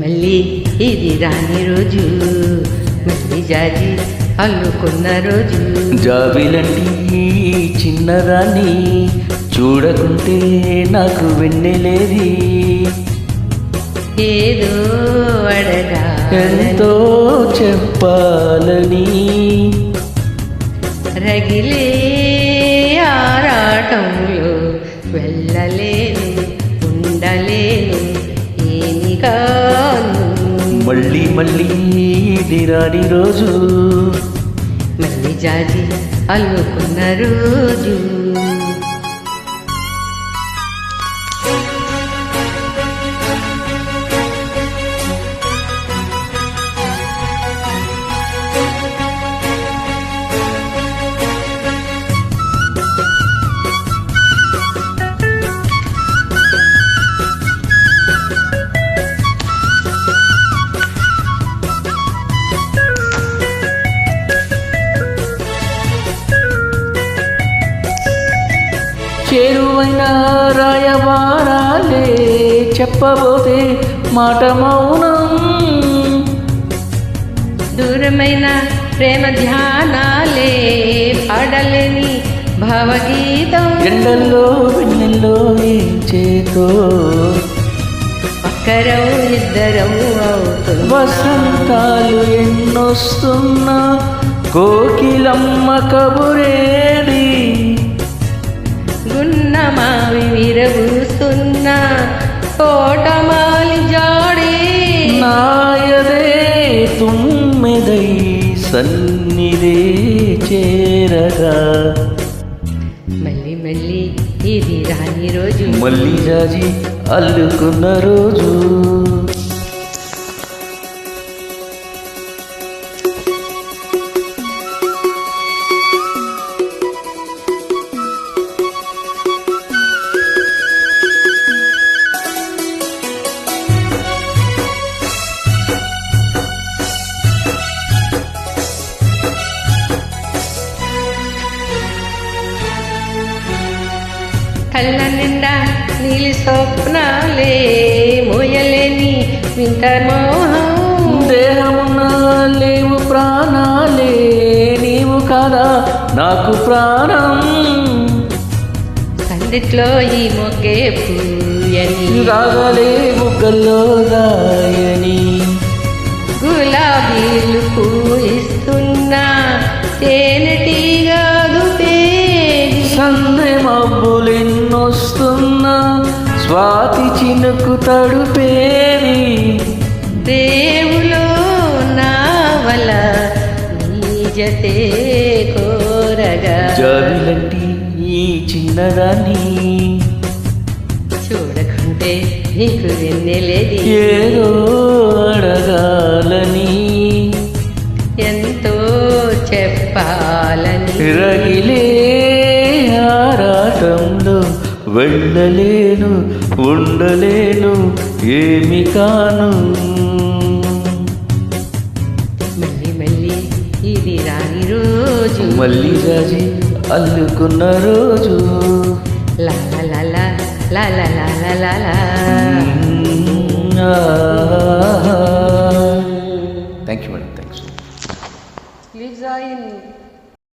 మళ్ళీ ఇది రాని రోజు, మళ్ళీ జాజి అల్లుకున్న రోజు. జాబిలంటి చిన్నదాన్ని చూడకుంటే నాకు వెన్నెలేది. ఏదో అడగా ఎంతో చెప్పాలని రగిలే ఆరాటంలో వెళ్ళలేను, ఉండలేను, ఏమి కాను. మళ్ళీ ఇది రాని రోజు, మళ్ళీ జాజి అల్లుకున్న రోజు. చేరువైన రాయబారాలే చెప్పబోతే మాట మౌనం. దూరమైన ప్రేమ ధ్యానాలే పాడలేని భావగీతం. ఎండల్లో వెన్నెల్లో ఏం చేతో ఒక్కరం ఇద్దరం అవుతుంది. వసంతాలు ఎన్నొస్తున్నా కోకిలమ్మ కబురేడి. గున్నమావి విరబూస్తున్న తోటమాలి జాడి. నాయదే తుమ్మెదై సన్నిదే చేరగా. మళ్ళీ ఇది రాని రోజు, మళ్ళీ జాజి అల్లుకున్న రోజు. కళ్ళ నిండా నీలి స్వప్నాలే మోయలేని వింత మోహం. దేహమున్న లేవు ప్రాణాలే నీవు కాదా నాకు ప్రాణం. సందిట్లో ఈ మొగ్గే పూయని రాగలే బుగ్గల్లో దాయని. గులాబీలు పూయిస్తున్నా తేనెటీగాదు పేగి. సందె మబ్బులెన్నొస్తున్నా స్వాతి చినుకు తడుపేది. దేవులో నావల నీ జతే కోరగా. జాబిలంటి ఈ చిన్నదాన్ని చూడకుంటే నీకు వెన్నెలేది. ఏదో అడగాలని ఎంతో చెప్పాలని. రగిలే ఆరాటంలో వెళ్ళలేను, ఉండలేను, ఏమి కాను. మళ్ళీ ఇది రాని రోజు, మళ్ళీ జాజి అల్లుకున్న రోజు. లా లా లా లా లా లా లా లా లా.